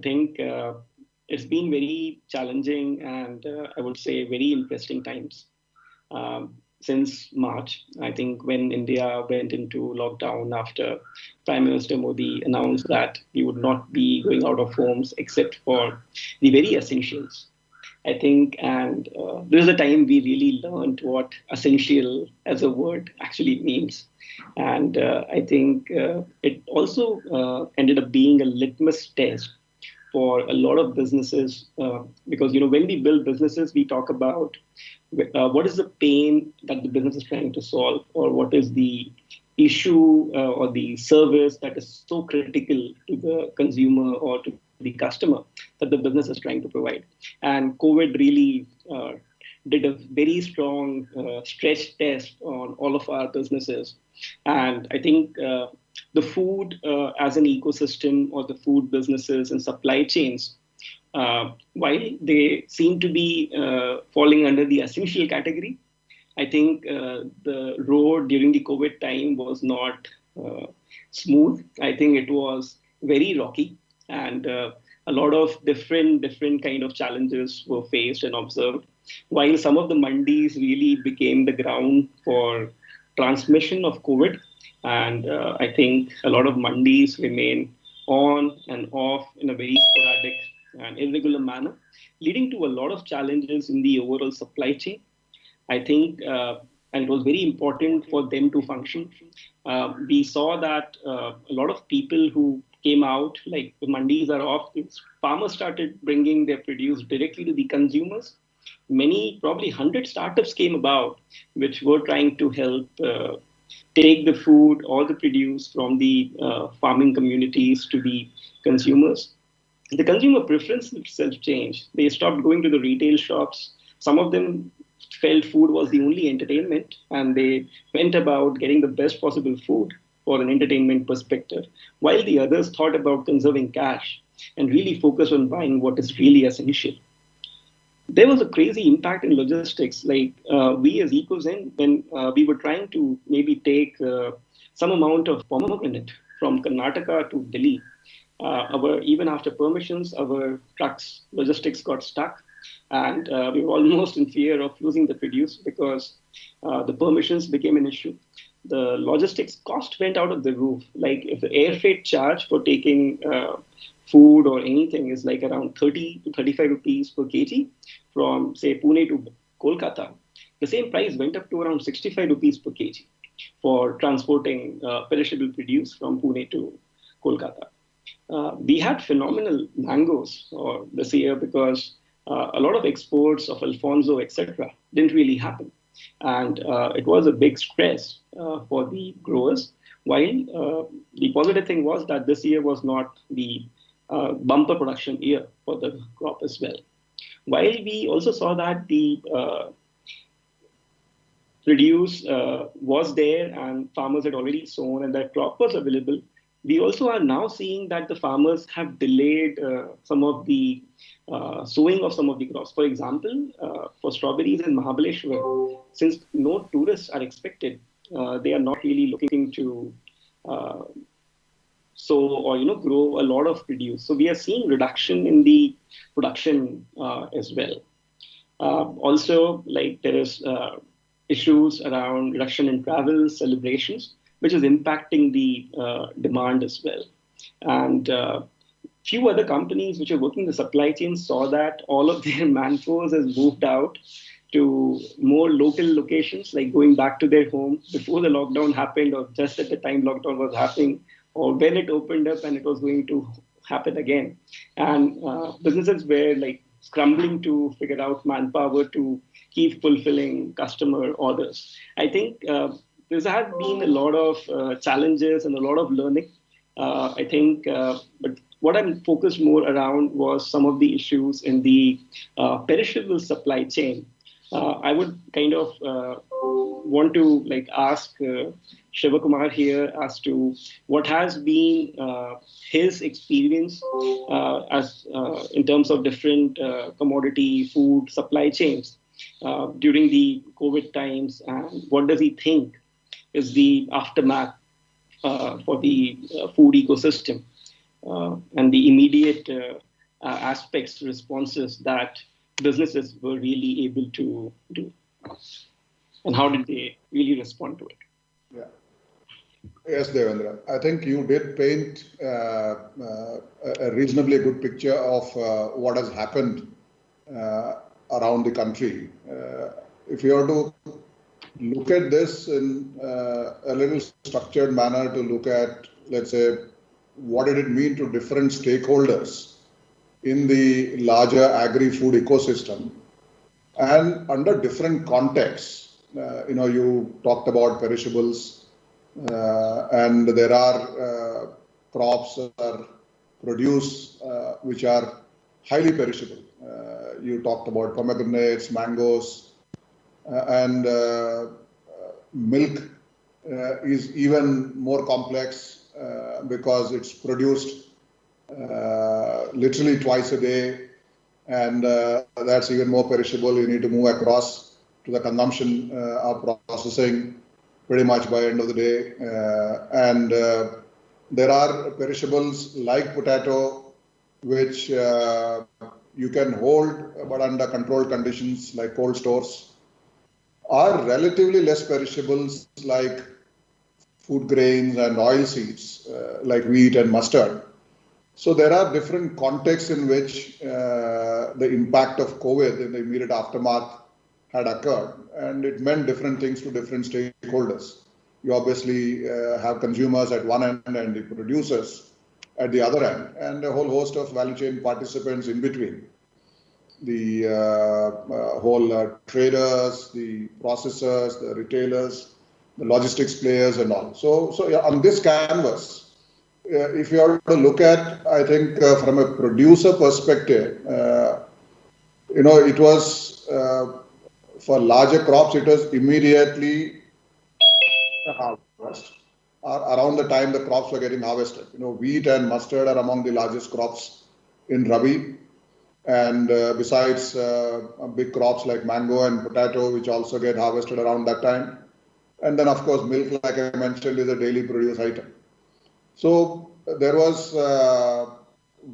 think it's been very challenging and I would say very interesting times since March. I think when India went into lockdown after Prime Minister Modi announced that we would not be going out of homes except for the very essentials. I think, and this is the time we really learned what essential as a word actually means. And I think it also ended up being a litmus test for a lot of businesses because when we build businesses we talk about what is the pain that the business is trying to solve, or what is the issue or the service that is so critical to the consumer or to the customer that the business is trying to provide. And COVID really did a very strong stress test on all of our businesses. And I think the food as an ecosystem, or the food businesses and supply chains, while they seem to be falling under the essential category, I think the road during the COVID time was not smooth. I think it was very rocky, and a lot of different kind of challenges were faced and observed. While some of the mandis really became the ground for transmission of COVID, and I think a lot of mandis remain on and off in a very sporadic and irregular manner, leading to a lot of challenges in the overall supply chain. I think, and it was very important for them to function. We saw that a lot of people who came out, like the mandis are off, farmers started bringing their produce directly to the consumers. Many, probably 100 startups came about, which were trying to help take the food or the produce from the farming communities to the consumers. The consumer preference itself changed. They stopped going to the retail shops. Some of them felt food was the only entertainment, and they went about getting the best possible food for an entertainment perspective, while the others thought about conserving cash and really focused on buying what is really essential. There was a crazy impact in logistics. Like we as Ecozen, when we were trying to maybe take some amount of pomegranate from Karnataka to Delhi, our even after permissions, our trucks logistics got stuck, and we were almost in fear of losing the produce because the permissions became an issue. The logistics cost went out of the roof. Like if the air freight charge for taking food or anything is like around 30 to 35 rupees per kg from say Pune to Kolkata, the same price went up to around 65 rupees per kg for transporting perishable produce from Pune to Kolkata. We had phenomenal mangoes this year because a lot of exports of Alfonso, etc., didn't really happen. And it was a big stress for the growers. While the positive thing was that this year was not the bumper production year for the crop as well. While we also saw that the produce was there and farmers had already sown and that crop was available, we also are now seeing that the farmers have delayed some of the sowing of some of the crops. For example, for strawberries in Mahabaleshwar, since no tourists are expected, they are not really looking to sow or grow a lot of produce. So we are seeing reduction in the production as well. Also, like there is issues around reduction in travel celebrations, which is impacting the demand as well. And few other companies which are working the supply chain saw that all of their manforce has moved out to more local locations, like going back to their home before the lockdown happened, or just at the time lockdown was happening, or when it opened up and it was going to happen again. And businesses were like scrambling to figure out manpower to keep fulfilling customer orders. I think there has been a lot of challenges and a lot of learning. I think, but what I'm focused more around was some of the issues in the perishable supply chain. I would kind of want to like ask Shivakumar here as to what has been his experience as in terms of different commodity food supply chains during the COVID times, and what does he think is the aftermath for the food ecosystem and the immediate aspects, responses that businesses were really able to do? And how did they really respond to it? Yeah. Yes, Devendra. I think you did paint a reasonably good picture of what has happened around the country. If you are to look at this in a little structured manner, to look at, let's say, what did it mean to different stakeholders in the larger agri-food ecosystem and under different contexts. You talked about perishables, and there are crops or produce which are highly perishable. You talked about pomegranates, mangoes, and milk is even more complex because it's produced literally twice a day, and that's even more perishable. You need to move across to the consumption or processing pretty much by end of the day. And there are perishables like potato, which you can hold but under controlled conditions like cold stores, are relatively less perishables like food grains and oil seeds like wheat and mustard. So there are different contexts in which the impact of COVID in the immediate aftermath had occurred, and it meant different things to different stakeholders. You obviously have consumers at one end and the producers at the other end, and a whole host of value chain participants in between. The whole traders, the processors, the retailers, the logistics players and all. So yeah, on this canvas, if you are to look at, I think from a producer perspective, it was for larger crops, it was immediately harvest around the time the crops were getting harvested. Wheat and mustard are among the largest crops in Rabi. And besides big crops like mango and potato, which also get harvested around that time. And then, of course, milk, like I mentioned, is a daily produce item. So there was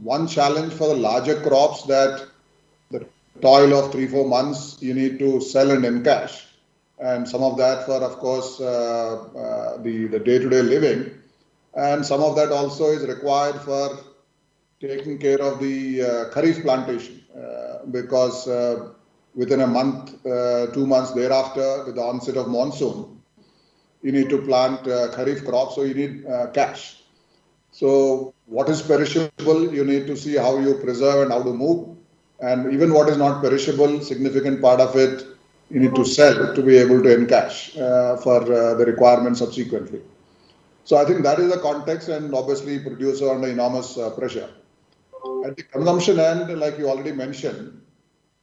one challenge for the larger crops, that the toil of 3-4 months, you need to sell and encash. And some of that for, of course, the day-to-day living. And some of that also is required for taking care of the Kharif plantation, because within a month, 2 months thereafter, with the onset of monsoon, you need to plant Kharif crops, so you need cash. So what is perishable, you need to see how you preserve and how to move. And even what is not perishable, significant part of it, you need to sell to be able to encash for the requirement subsequently. So I think that is the context, and obviously producer under enormous pressure. At the consumption end, like you already mentioned,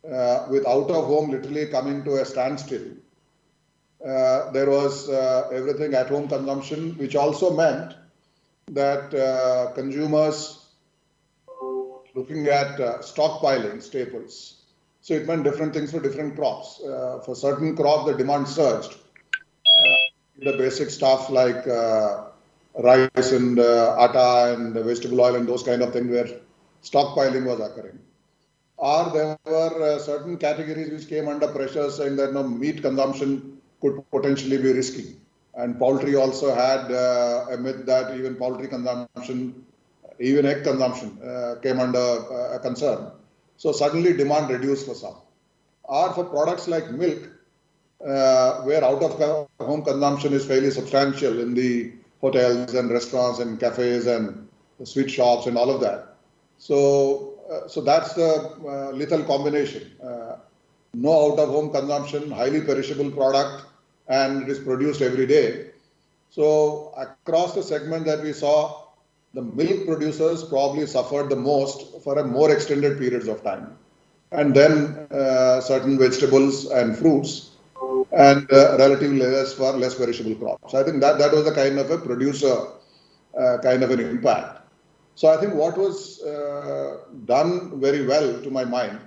with out of home literally coming to a standstill, there was everything at home consumption, which also meant that consumers looking at stockpiling staples. So it meant different things for different crops. For certain crops, the demand surged. The basic stuff like rice and atta and vegetable oil and those kind of things, where stockpiling was occurring. Or there were certain categories which came under pressure, saying that meat consumption could potentially be risky. And poultry also had a myth that even poultry consumption, even egg consumption came under a concern. So suddenly demand reduced for some. Or for products like milk, where out of home consumption is fairly substantial in the hotels and restaurants and cafes and the sweet shops and all of that. So that's the lethal combination. No out of home consumption, highly perishable product, and it is produced every day. So across the segment that we saw, the milk producers probably suffered the most for a more extended periods of time. And then certain vegetables and fruits, and relatively less for less perishable crops. I think that was a kind of a producer kind of an impact. So I think what was done very well, to my mind,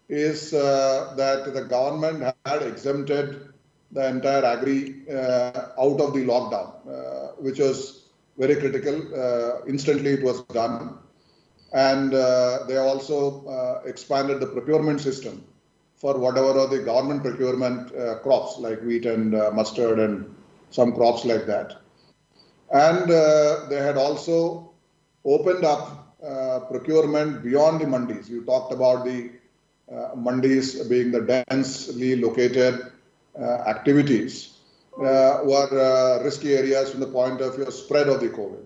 is that the government had exempted the entire agri out of the lockdown, which was very critical. Instantly it was done. And they also expanded the procurement system for whatever are the government procurement crops like wheat and mustard and some crops like that. And they had also opened up procurement beyond the mandis. You talked about the mandis being the densely located activities were risky areas from the point of view of spread of the COVID.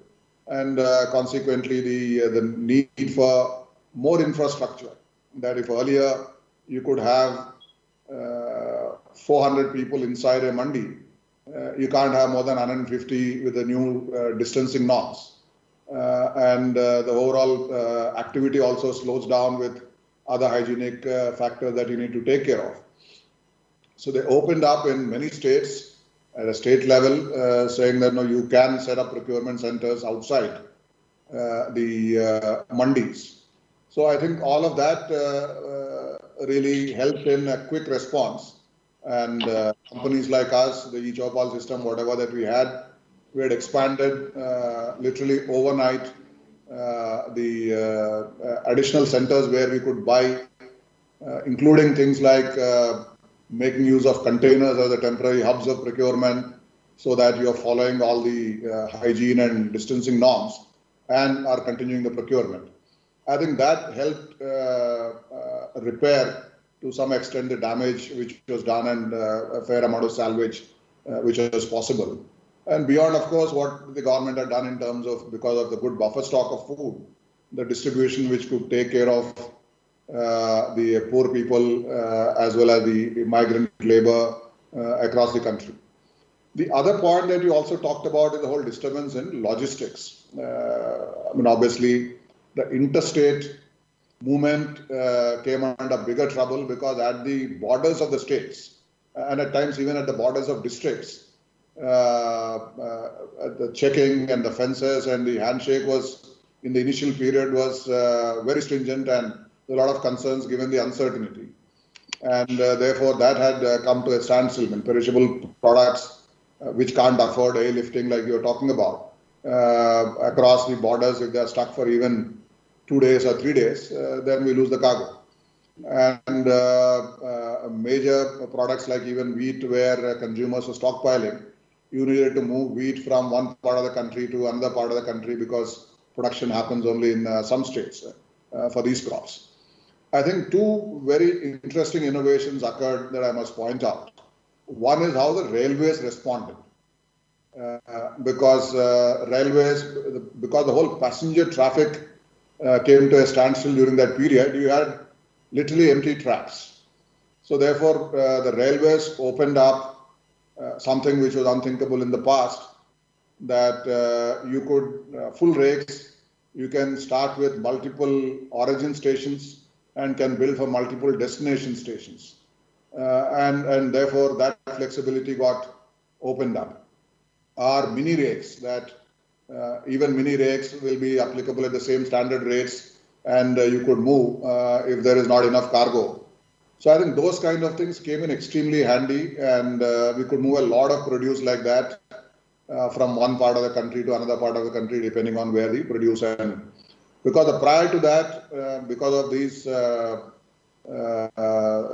And consequently, the need for more infrastructure. That if earlier you could have 400 people inside a mandi, you can't have more than 150 with the new distancing norms. And the overall activity also slows down with other hygienic factors that you need to take care of. So they opened up in many states at a state level, saying that no, you can set up procurement centers outside the mandis. So I think all of that really helped in a quick response. And companies like us, the eChoupal system, whatever that we had expanded literally overnight the additional centers where we could buy, including things like making use of containers as a temporary hubs of procurement so that you're following all the hygiene and distancing norms and are continuing the procurement. I think that helped repair to some extent the damage which was done and a fair amount of salvage which was possible. And beyond, of course, what the government had done in terms of, because of the good buffer stock of food, the distribution which could take care of the poor people as well as the migrant labor across the country. The other point that you also talked about is the whole disturbance in logistics. I mean, obviously, the interstate movement came under bigger trouble because at the borders of the states and at times even at the borders of districts, the checking and the fences and the handshake was in the initial period was very stringent and a lot of concerns given the uncertainty. And therefore that had come to a standstill in perishable products which can't afford airlifting like you're talking about. Across the borders, if they're stuck for even 2 days or 3 days, then we lose the cargo. And major products like even wheat where consumers were stockpiling, you needed to move wheat from one part of the country to another part of the country because production happens only in some states for these crops. I think two very interesting innovations occurred that I must point out. One is how the railways responded. Because because the whole passenger traffic came to a standstill during that period, you had literally empty tracks. So therefore, the railways opened up something which was unthinkable in the past, that you could, full rakes, you can start with multiple origin stations and can build for multiple destination stations. And therefore, that flexibility got opened up. Our mini rakes, that even mini rakes will be applicable at the same standard rates and you could move if there is not enough cargo. So I think those kind of things came in extremely handy and we could move a lot of produce like that from one part of the country to another part of the country depending on where the produce is. Because prior to that, because of these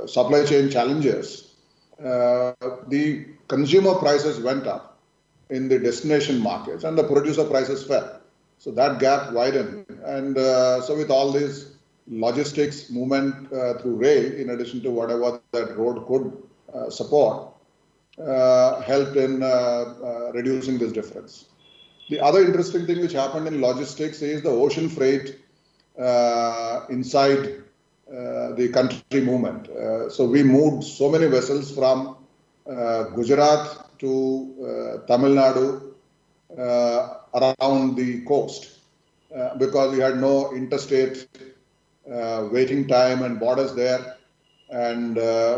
supply chain challenges, the consumer prices went up in the destination markets and the producer prices fell. So that gap widened. And so with all this logistics movement through rail, in addition to whatever that road could support, helped in reducing this difference. The other interesting thing which happened in logistics is the ocean freight inside the country movement. So we moved so many vessels from Gujarat to Tamil Nadu around the coast because we had no interstate waiting time and borders there, and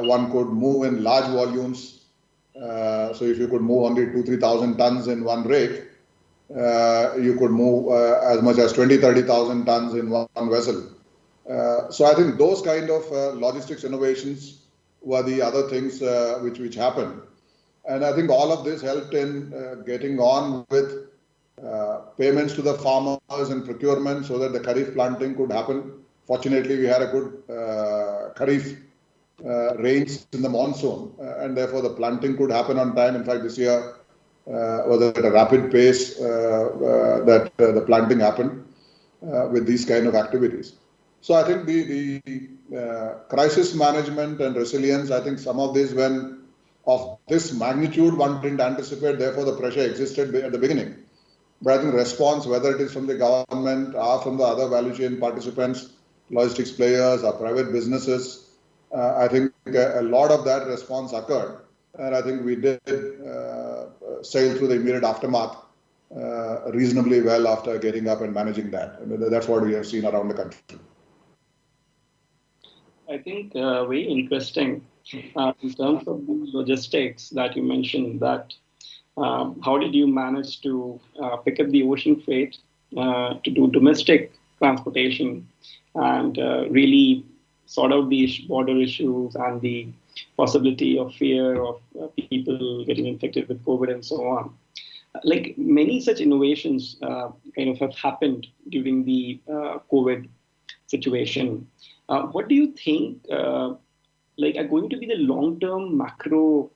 one could move in large volumes. So if you could move only 2,000-3,000 tons in one rake, you could move as much as 20,000-30,000 tons in one vessel. So I think those kind of logistics innovations were the other things which happened. And I think all of this helped in getting on with payments to the farmers and procurement so that the Kharif planting could happen. Fortunately, we had a good Kharif rains in the monsoon, and therefore the planting could happen on time. In fact, this year was at a rapid pace that the planting happened with these kind of activities. So I think the crisis management and resilience, I think some of these when of this magnitude one didn't anticipate, therefore the pressure existed at the beginning. But I think response, whether it is from the government or from the other value chain participants, logistics players or private businesses, I think a lot of that response occurred. And I think we did sail through the immediate aftermath reasonably well after getting up and managing that. I mean, that's what we have seen around the country. I think very interesting in terms of the logistics that you mentioned, that how did you manage to pick up the ocean freight to do domestic transportation and really sort out these border issues and the possibility of fear of people getting infected with COVID and so on. Like many such innovations kind of have happened during the COVID situation. What do you think like are going to be the long-term macro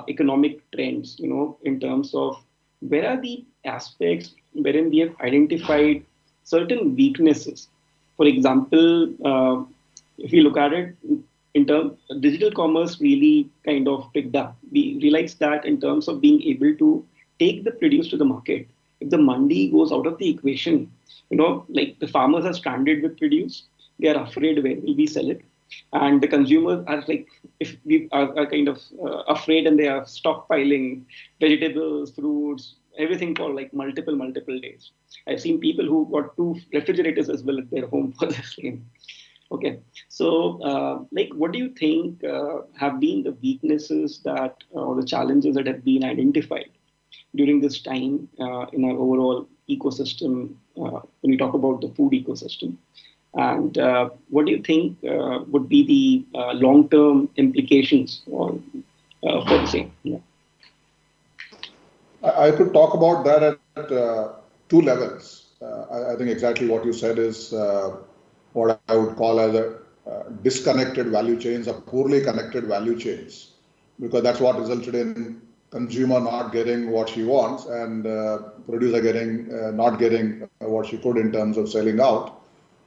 economic trends, in terms of where are the aspects wherein we have identified certain weaknesses? For example, if we look at it in terms, digital commerce really kind of picked up. We realized that in terms of being able to take the produce to the market, if the mandi goes out of the equation, like the farmers are stranded with produce, they are afraid where will we sell it, and the consumers are like, if we are kind of afraid, and they are stockpiling vegetables, fruits, everything for like multiple days. I've seen people who got 2 refrigerators as well at their home for the same. Okay, so like, what do you think have been the weaknesses that or the challenges that have been identified during this time in our overall ecosystem when we talk about the food ecosystem? And what do you think would be the long-term implications for the same? Yeah. I could talk about that at 2 levels. I think exactly what you said is what I would call as a disconnected value chains or poorly connected value chains, because that's what resulted in consumer not getting what she wants and producer not getting what she could in terms of selling out.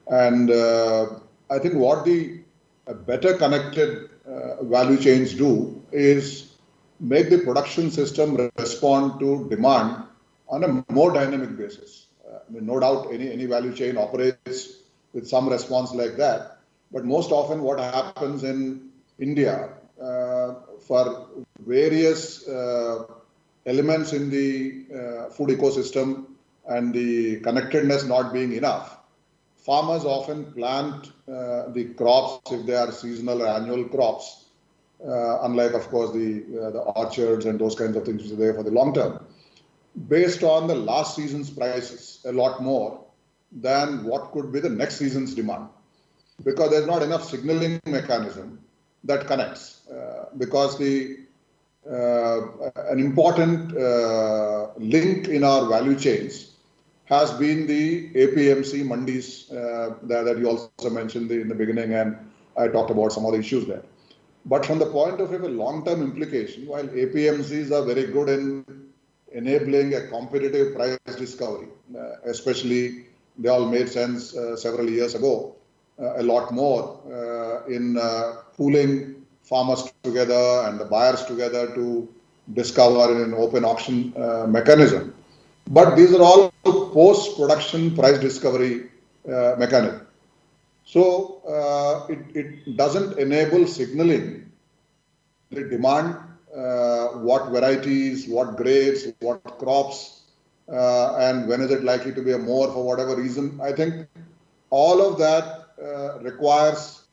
And I think what the better connected value chains do is make the production system respond to demand on a more dynamic basis. I mean, no doubt any value chain operates with some response like that. But most often what happens in India for various elements in the food ecosystem and the connectedness not being enough, farmers often plant the crops if they are seasonal or annual crops, unlike, of course, the orchards and those kinds of things which are there for the long term, based on the last season's prices a lot more than what could be the next season's demand, because there's not enough signaling mechanism that connects. Because an important link in our value chains has been the APMC mandis that you also mentioned in the beginning, and I talked about some of the issues there. But from the point of view of a long-term implication, while APMCs are very good in enabling a competitive price discovery, especially they all made sense several years ago, a lot more in pooling farmers together and the buyers together to discover in an open auction mechanism. But these are all post-production price discovery mechanism. So it doesn't enable signaling the demand, what varieties, what grades, what crops, and when is it likely to be a more for whatever reason. I think all of that requires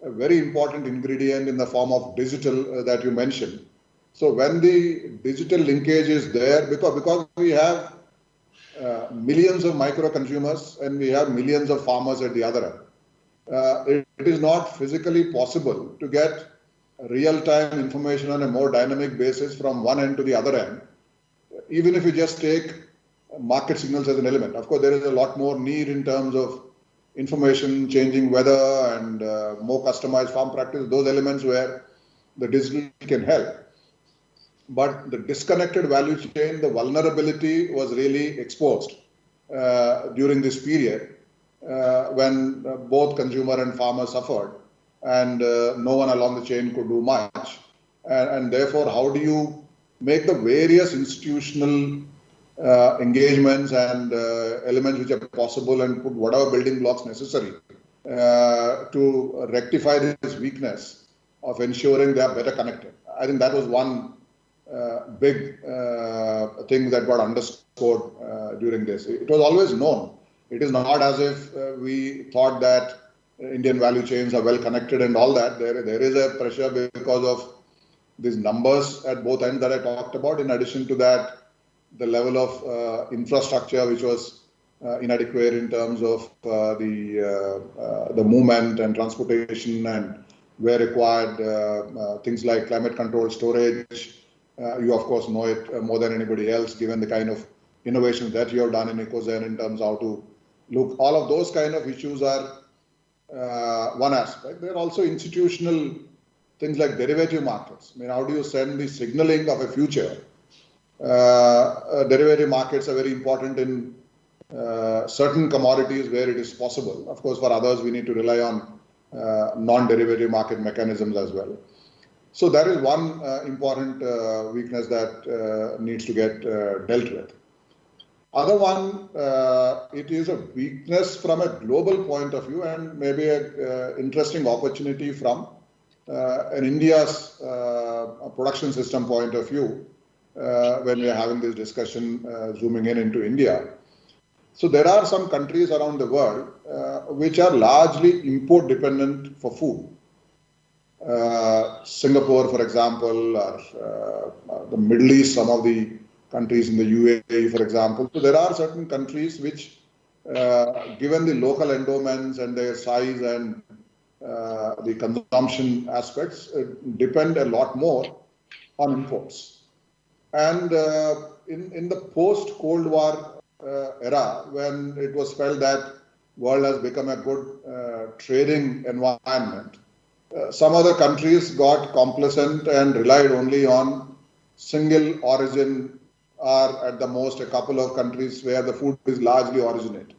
a very important ingredient in the form of digital that you mentioned. So when the digital linkage is there, because we have millions of micro consumers and we have millions of farmers at the other end, it is not physically possible to get real-time information on a more dynamic basis from one end to the other end. Even if you just take market signals as an element. Of course, there is a lot more need in terms of information, changing weather, and more customized farm practice, those elements where the digital can help. But the disconnected value chain, the vulnerability was really exposed during this period when both consumer and farmer suffered, and no one along the chain could do much. And therefore, how do you make the various institutional engagements and elements which are possible and put whatever building blocks necessary to rectify this weakness of ensuring they are better connected? I think that was one big thing that got underscored during this. It was always known. It is not as if we thought that Indian value chains are well connected and all that. There is a pressure because of these numbers at both ends that I talked about. In addition to that, the level of infrastructure which was inadequate in terms of the movement and transportation, and where required things like climate control storage. You of course know it more than anybody else, given the kind of innovations that you have done in Ecozen in terms of how to look. All of those kind of issues are one aspect. There are also institutional things like derivative markets. I mean, how do you send the signaling of a future? Derivative markets are very important in certain commodities where it is possible. Of course, for others, we need to rely on non-derivative market mechanisms as well. So that is one important weakness that needs to get dealt with. Other one, it is a weakness from a global point of view, and maybe an interesting opportunity from an India's production system point of view when we are having this discussion zooming into India. So there are some countries around the world which are largely import dependent for food. Singapore, for example, or the Middle East, some of the countries in the UAE, for example. So there are certain countries which, given the local endowments and their size and the consumption aspects, depend a lot more on imports. And in the post-Cold War era, when it was felt that world has become a good trading environment, some other countries got complacent and relied only on single origin, or at the most a couple of countries where the food is largely originated.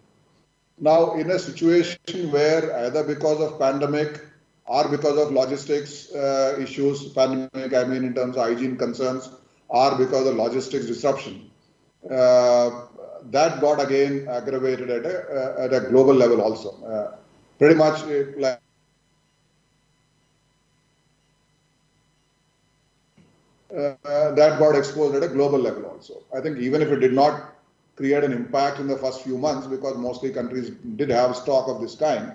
Now, in a situation where either because of pandemic or because of logistics issues, pandemic I mean in terms of hygiene concerns, or because of logistics disruption, that got again aggravated at a global level also. Pretty much like that got exposed at a global level also. I think even if it did not create an impact in the first few months, because mostly countries did have stock of this kind,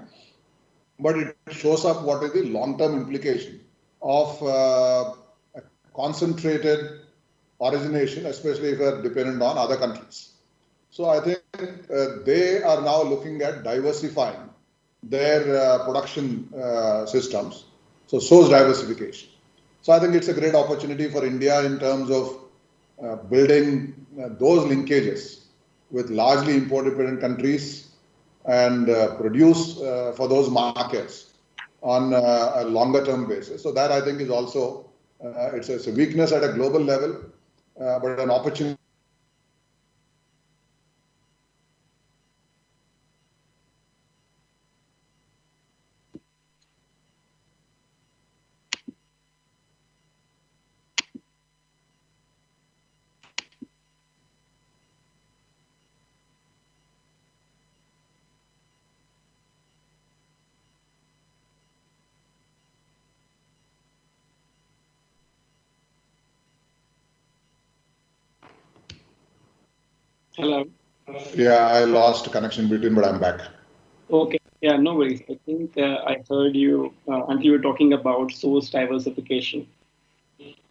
but it shows up what is the long-term implication of a concentrated origination, especially if they're dependent on other countries. So I think they are now looking at diversifying their production systems. So source diversification. So I think it's a great opportunity for India in terms of building those linkages with largely import-dependent countries and produce for those markets on a longer-term basis. So that I think is also, it's a weakness at a global level, but an opportunity. Hello. Yeah, I lost connection between, but I'm back. Okay. Yeah, no worries. I think I heard you until you were talking about source diversification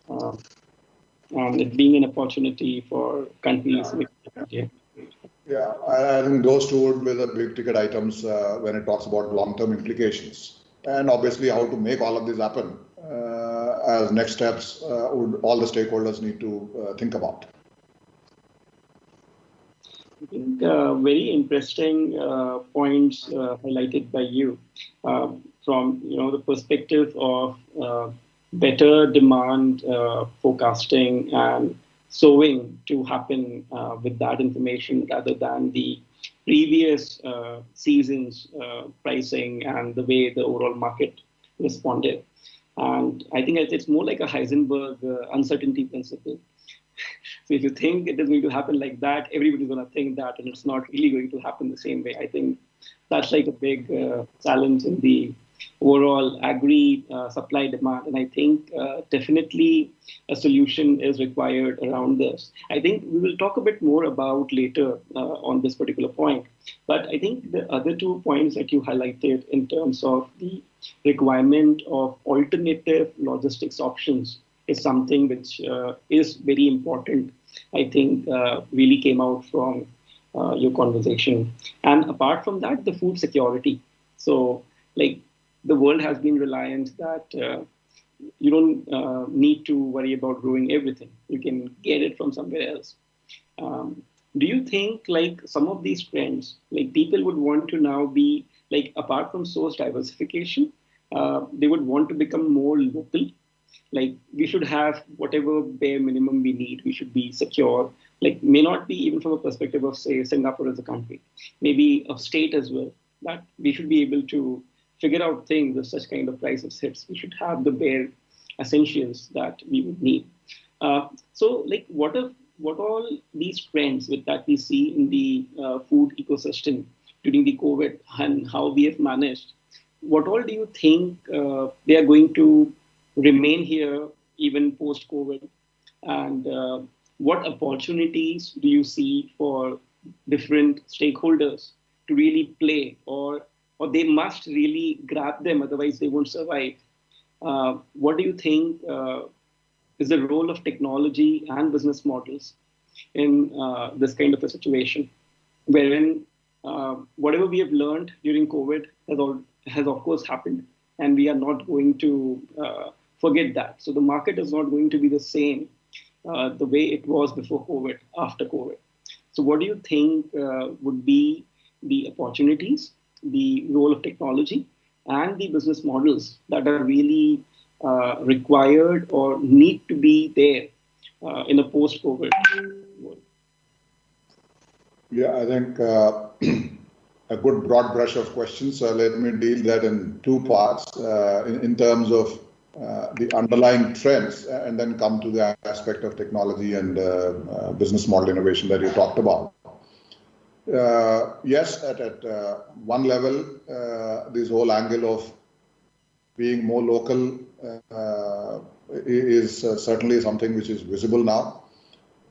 and it being an opportunity for countries. Yeah, I think those two would be the big ticket items when it talks about long-term implications. And obviously how to make all of this happen as next steps would all the stakeholders need to think about. I think very interesting points highlighted by you from the perspective of better demand forecasting and sowing to happen with that information rather than the previous seasons pricing and the way the overall market responded. And I think it's more like a Heisenberg uncertainty principle. So if you think it is going to happen like that, everybody's going to think that, and it's not really going to happen the same way. I think that's like a big challenge in the overall agri supply demand, and I think definitely a solution is required around this. I think we will talk a bit more about later on this particular point, but I think the other 2 points that you highlighted in terms of the requirement of alternative logistics options is something which is very important. I think really came out from your conversation. And apart from that, the food security. So, like, the world has been reliant that you don't need to worry about growing everything. You can get it from somewhere else. Do you think like some of these trends, like people would want to now be like apart from source diversification, they would want to become more local? Like we should have whatever bare minimum we need. We should be secure. Like may not be even from a perspective of say Singapore as a country, maybe a state as well. That we should be able to figure out things if such kind of crisis hits. We should have the bare essentials that we would need. So like what all these trends with that we see in the food ecosystem during the COVID and how we have managed, what all do you think they are going to remain here even post-COVID? And what opportunities do you see for different stakeholders to really play, or they must really grab them, otherwise they won't survive? What do you think is the role of technology and business models in this kind of a situation, wherein whatever we have learned during COVID has of course happened, and we are not going to forget that. So the market is not going to be the same the way it was before COVID, after COVID. So what do you think would be the opportunities, the role of technology, and the business models that are really required or need to be there in a post-COVID world? Yeah, I think a good broad brush of questions. Let me deal that in 2 parts in terms of the underlying trends, and then come to the aspect of technology and business model innovation that you talked about. Yes, at one level, this whole angle of being more local is certainly something which is visible now.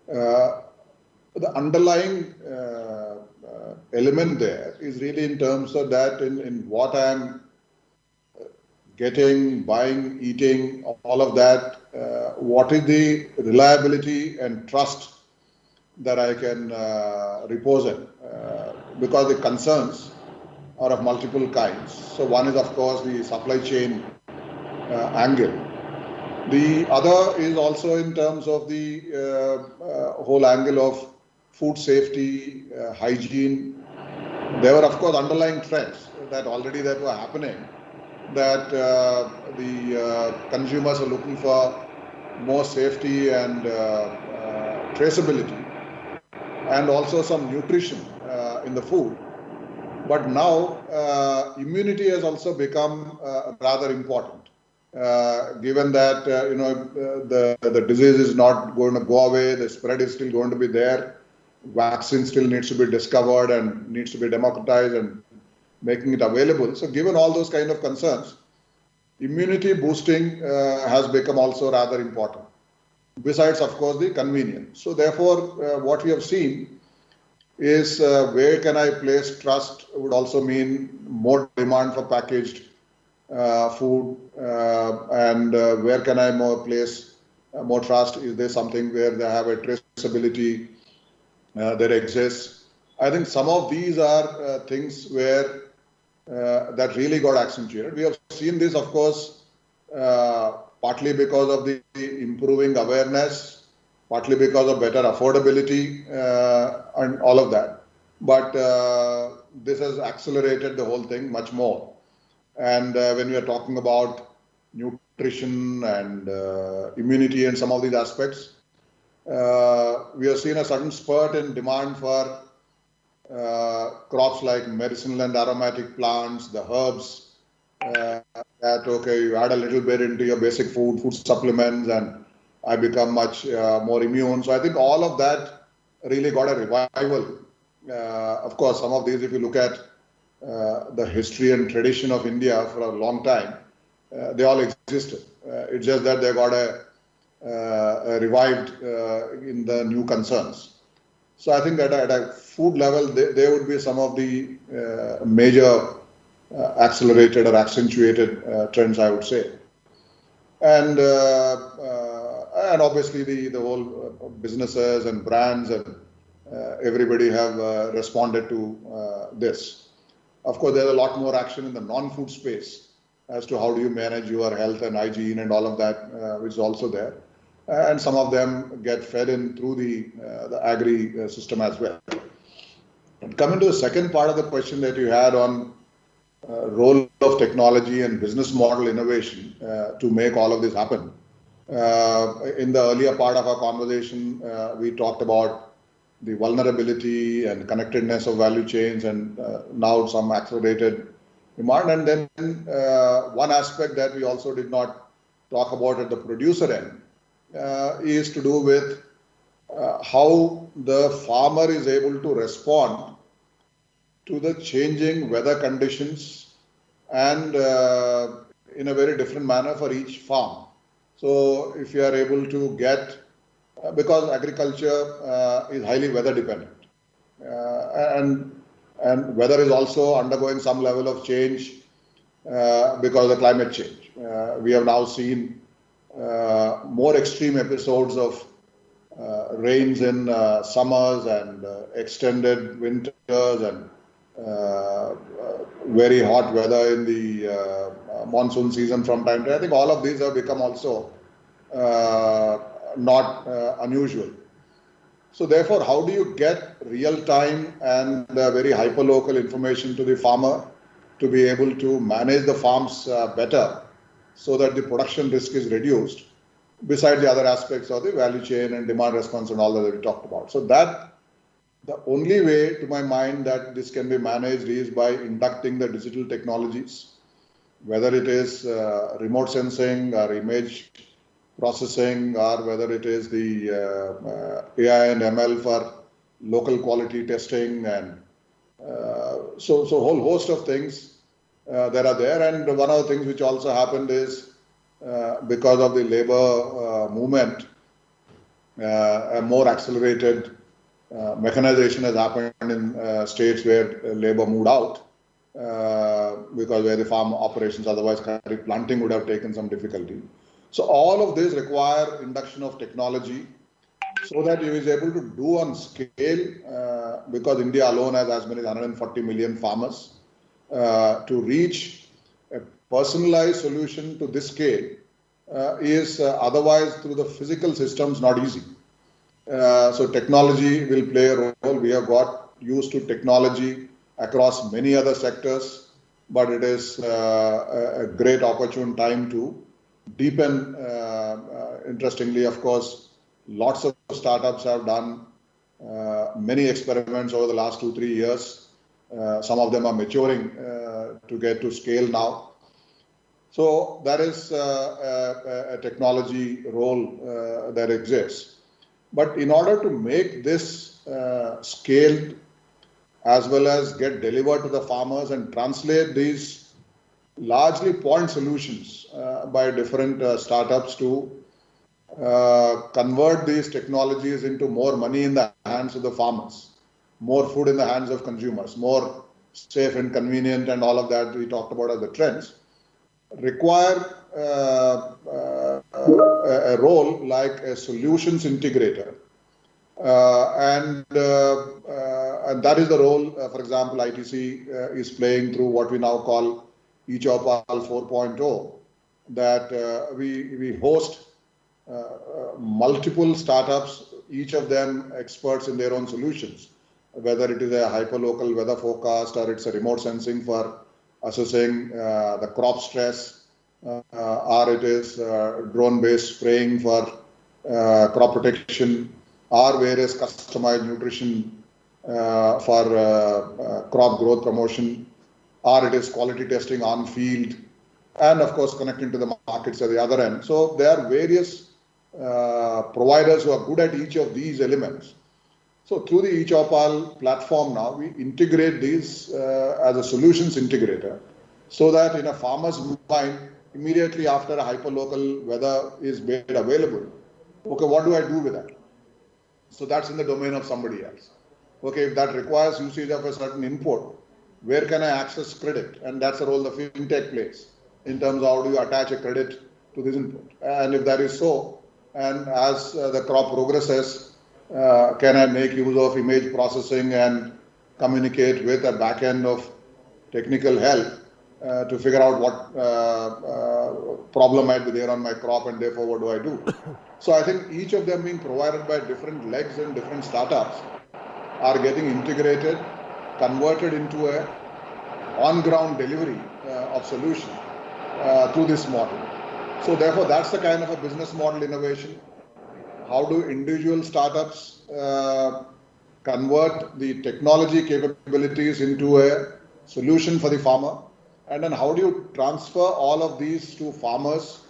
The underlying element there is really in terms of that in what I'm getting, buying, eating, all of that, what is the reliability and trust that I can repose in, because the concerns are of multiple kinds. So one is, of course, the supply chain angle. The other is also in terms of the whole angle of food safety, hygiene. There were, of course, underlying trends that were happening, that the consumers are looking for more safety and traceability, and also some nutrition in the food. But now immunity has also become rather important, given that the disease is not going to go away, the spread is still going to be there, vaccine still needs to be discovered and needs to be democratized and making it available. So given all those kind of concerns, immunity boosting has become also rather important, besides, of course, the convenience. So therefore, what we have seen is where can I place trust would also mean more demand for packaged food, and where can I place more trust? Is there something where they have a traceability that exists? I think some of these are things where that really got accentuated. We have seen this, of course, partly because of the improving awareness, partly because of better affordability and all of that. But this has accelerated the whole thing much more. And when we are talking about nutrition and immunity and some of these aspects, we have seen a sudden spurt in demand for crops like medicinal and aromatic plants, the herbs, that, okay, you add a little bit into your basic food supplements, and I become much more immune. So I think all of that really got a revival. Of course, some of these, if you look at the history and tradition of India for a long time, they all existed. It's just that they got revived in the new concerns. So I think at a food level, there would be some of the major accelerated or accentuated trends, I would say. And obviously the whole businesses and brands and everybody have responded to this. Of course, there's a lot more action in the non-food space as to how do you manage your health and hygiene and all of that, which is also there. And some of them get fed in through the agri system as well. And coming to the second part of the question that you had on role of technology and business model innovation to make all of this happen. In the earlier part of our conversation, we talked about the vulnerability and connectedness of value chains, and now some accelerated demand. And then one aspect that we also did not talk about at the producer end is to do with how the farmer is able to respond to the changing weather conditions and in a very different manner for each farm. So if you are able to get, because agriculture is highly weather dependent, and weather is also undergoing some level of change because of the climate change. We have now seen more extreme episodes of rains in summers and extended winters and very hot weather in the monsoon season from time to time. I think all of these have become also not unusual. So therefore, how do you get real-time and very hyper-local information to the farmer to be able to manage the farms better so that the production risk is reduced, besides the other aspects of the value chain and demand response and all that we talked about. So that the only way, to my mind, that this can be managed is by inducting the digital technologies, whether it is remote sensing or image processing, or whether it is the AI and ML for local quality testing, and so a whole host of things that are there. And one of the things which also happened is because of the labor movement, a more accelerated mechanization has happened in states where labor moved out, because where the farm operations otherwise planting would have taken some difficulty. So all of this require induction of technology so that you is able to do on scale, because India alone has as many as 140 million farmers. To reach a personalized solution to this scale is otherwise through the physical systems not easy. So technology will play a role. We have got used to technology across many other sectors, but it is a great opportune time to deepen. Interestingly, of course, lots of startups have done many experiments over the last 2-3 years. Some of them are maturing to get to scale now. So that is a technology role that exists. But in order to make this scaled as well as get delivered to the farmers and translate these largely point solutions by different startups to convert these technologies into more money in the hands of the farmers, more food in the hands of consumers, more safe and convenient, and all of that we talked about as the trends, require a role like a solutions integrator. And that is the role, for example, ITC is playing through what we now call eChoupal 4.0, that we host multiple startups, each of them experts in their own solutions. whether it is a hyperlocal weather forecast or it's a remote sensing for assessing the crop stress, or it is drone-based spraying for crop protection, or various customized nutrition for crop growth promotion, or it is quality testing on field, and of course connecting to the markets at the other end. So there are various providers who are good at each of these elements. So through the eChoupal platform now, we integrate these as a solutions integrator, so that in a farmer's mind, immediately after a hyperlocal weather is made available, okay, what do I do with that? So that's in the domain of somebody else. Okay, if that requires usage of a certain input, where can I access credit? And that's the role the fintech plays in terms of how do you attach a credit to this input. And if that is so, and as the crop progresses, can I make use of image processing and communicate with a back end of technical help to figure out what problem might be there on my crop, and therefore what do I do? So I think each of them being provided by different legs and different startups are getting integrated, converted into a on-ground delivery of solution through this model. So therefore that's the kind of a business model innovation. How do individual startups convert the technology capabilities into a solution for the farmer? And then how do you transfer all of these to farmers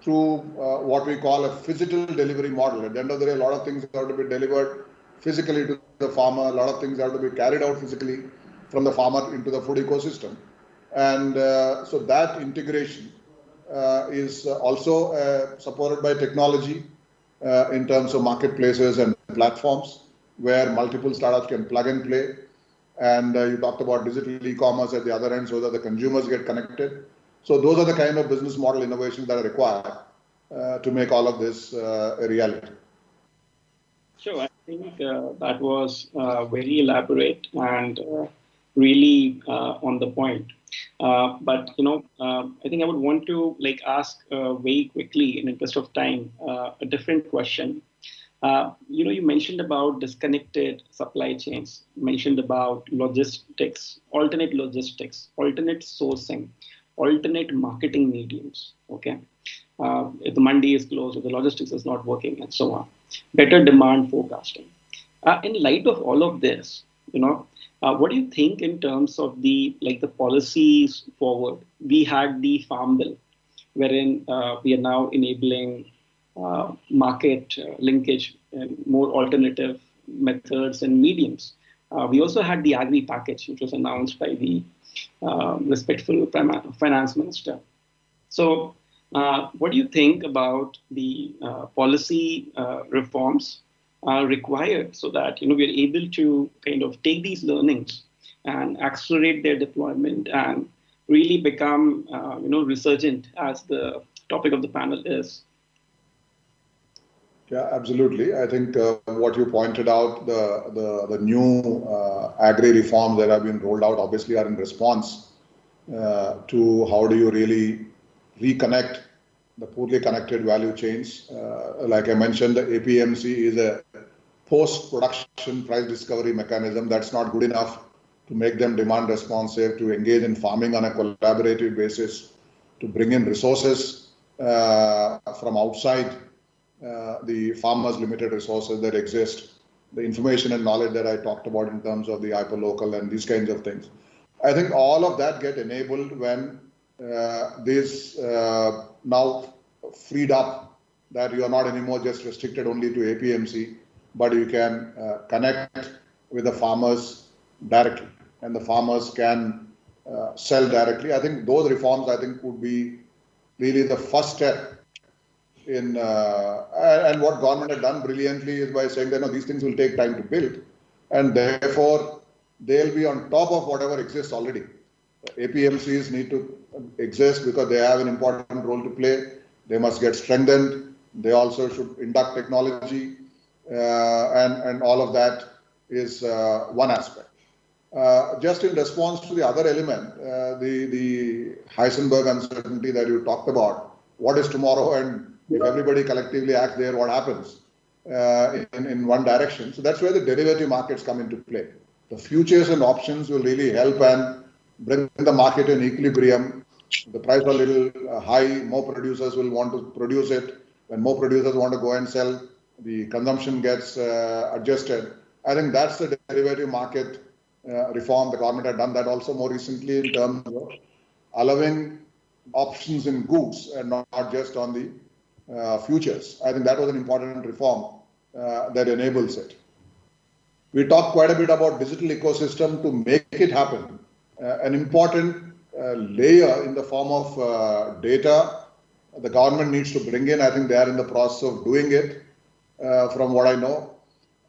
through what we call a physical delivery model? At the end of the day, a lot of things have to be delivered physically to the farmer. A lot of things have to be carried out physically from the farmer into the food ecosystem. And so that integration is also supported by technology in terms of marketplaces and platforms where multiple startups can plug and play. And you talked about digital e-commerce at the other end so that the consumers get connected. So those are the kind of business model innovations that are required to make all of this a reality. Sure, I think that was very elaborate and really on the point. But I think I would want to ask very quickly, in the interest of time, a different question. You mentioned about disconnected supply chains, mentioned about logistics, alternate sourcing, alternate marketing mediums. Okay, if the mandi is closed, if the logistics is not working, and so on. Better demand forecasting. In light of all of this, what do you think in terms of the policies forward? We had the Farm Bill, wherein we are now enabling market linkage and more alternative methods and mediums. We also had the Agri package, which was announced by the respectful finance minister. So what do you think about the policy reforms required so that we are able to kind of take these learnings and accelerate their deployment and really become resurgent, as the topic of the panel is? Yeah, absolutely. I think what you pointed out, the new agri reforms that have been rolled out obviously are in response to how do you really reconnect the poorly connected value chains. Like I mentioned, the APMC is a post-production price discovery mechanism that's not good enough to make them demand responsive, to engage in farming on a collaborative basis, to bring in resources from outside the farmers' limited resources that exist, the information and knowledge that I talked about in terms of the hyperlocal and these kinds of things. I think all of that get enabled when this now freed up, that you are not anymore just restricted only to APMC, but you can connect with the farmers directly, and the farmers can sell directly. I think those reforms, would be really the first step in, and what government had done brilliantly is by saying that these things will take time to build, and therefore they'll be on top of whatever exists already. APMCs need to exist because they have an important role to play. They must get strengthened. They also should induct technology, and all of that is one aspect. Just in response to the other element, the Heisenberg uncertainty that you talked about, what is tomorrow, and if everybody collectively acts there, what happens? in one direction. So that's where the derivative markets come into play. The futures and options will really help and bring the market in equilibrium. The price is a little high, more producers will want to produce it. When more producers want to go and sell, the consumption gets adjusted. I think that's the derivative market reform. The government had done that also more recently in terms of allowing options in goods and not just on the futures. I think that was an important reform that enables it. We talked quite a bit about digital ecosystem to make it happen. An important layer in the form of data the government needs to bring in. I think they are in the process of doing it, from what I know.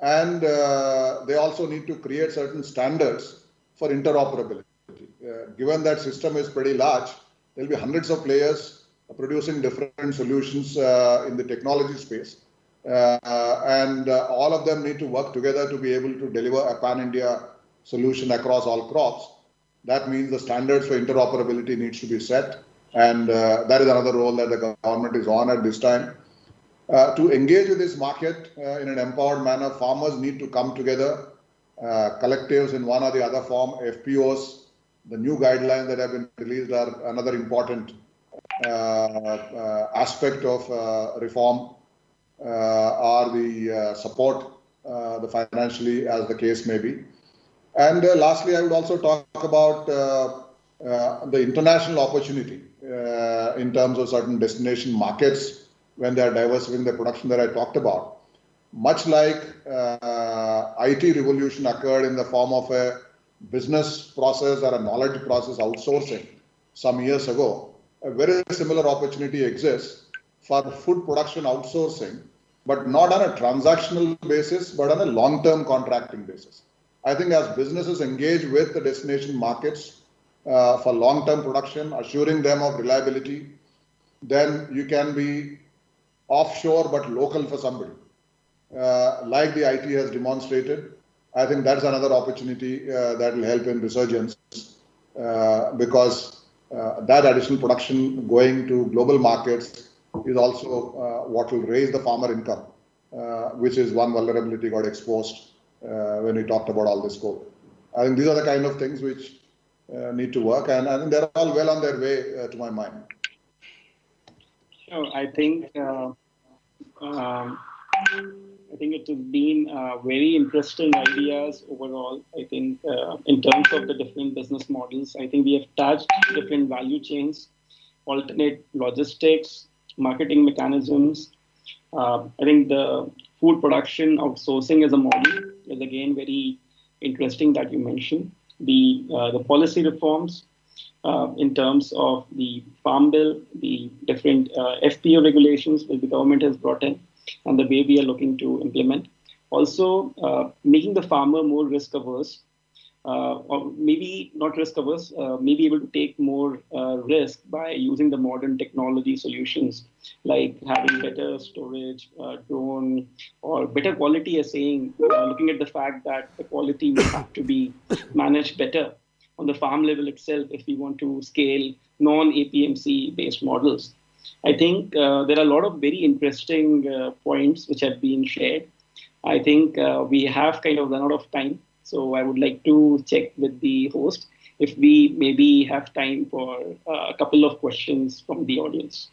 And they also need to create certain standards for interoperability. Given that system is pretty large, there will be hundreds of players producing different solutions in the technology space. And all of them need to work together to be able to deliver a pan-India solution across all crops. That means the standards for interoperability needs to be set. And that is another role that the government is on at this time. To engage with this market in an empowered manner, farmers need to come together, collectives in one or the other form, FPOs. The new guidelines that have been released are another important aspect of reform, or the support, the financially as the case may be. And lastly, I would also talk about the international opportunity in terms of certain destination markets when they are diversifying the production that I talked about. Much like IT revolution occurred in the form of a business process or a knowledge process outsourcing some years ago, a very similar opportunity exists for food production outsourcing, but not on a transactional basis, but on a long-term contracting basis. I think as businesses engage with the destination markets for long-term production, assuring them of reliability, then you can be offshore but local for somebody. Like the IT has demonstrated, I think that's another opportunity that will help in resurgence because that additional production going to global markets is also what will raise the farmer income, which is one vulnerability got exposed when we talked about all this COVID. I think these are the kind of things which need to work, and I think they're all well on their way to my mind. Sure. I think it has been very interesting ideas overall. I think in terms of the different business models, I think we have touched different value chains, alternate logistics, marketing mechanisms. I think the food production outsourcing as a model is again very interesting that you mentioned. The policy reforms in terms of the Farm Bill, the different FPO regulations that the government has brought in, and the way we are looking to implement. Also, making the farmer more risk averse, or maybe not risk averse, maybe able to take more risk by using the modern technology solutions, like having better storage, drone, or better quality assaying, looking at the fact that the quality will have to be managed better on the farm level itself if we want to scale non-APMC based models. I think there are a lot of very interesting points which have been shared. I think we have kind of run out of time. So I would like to check with the host if we maybe have time for a couple of questions from the audience.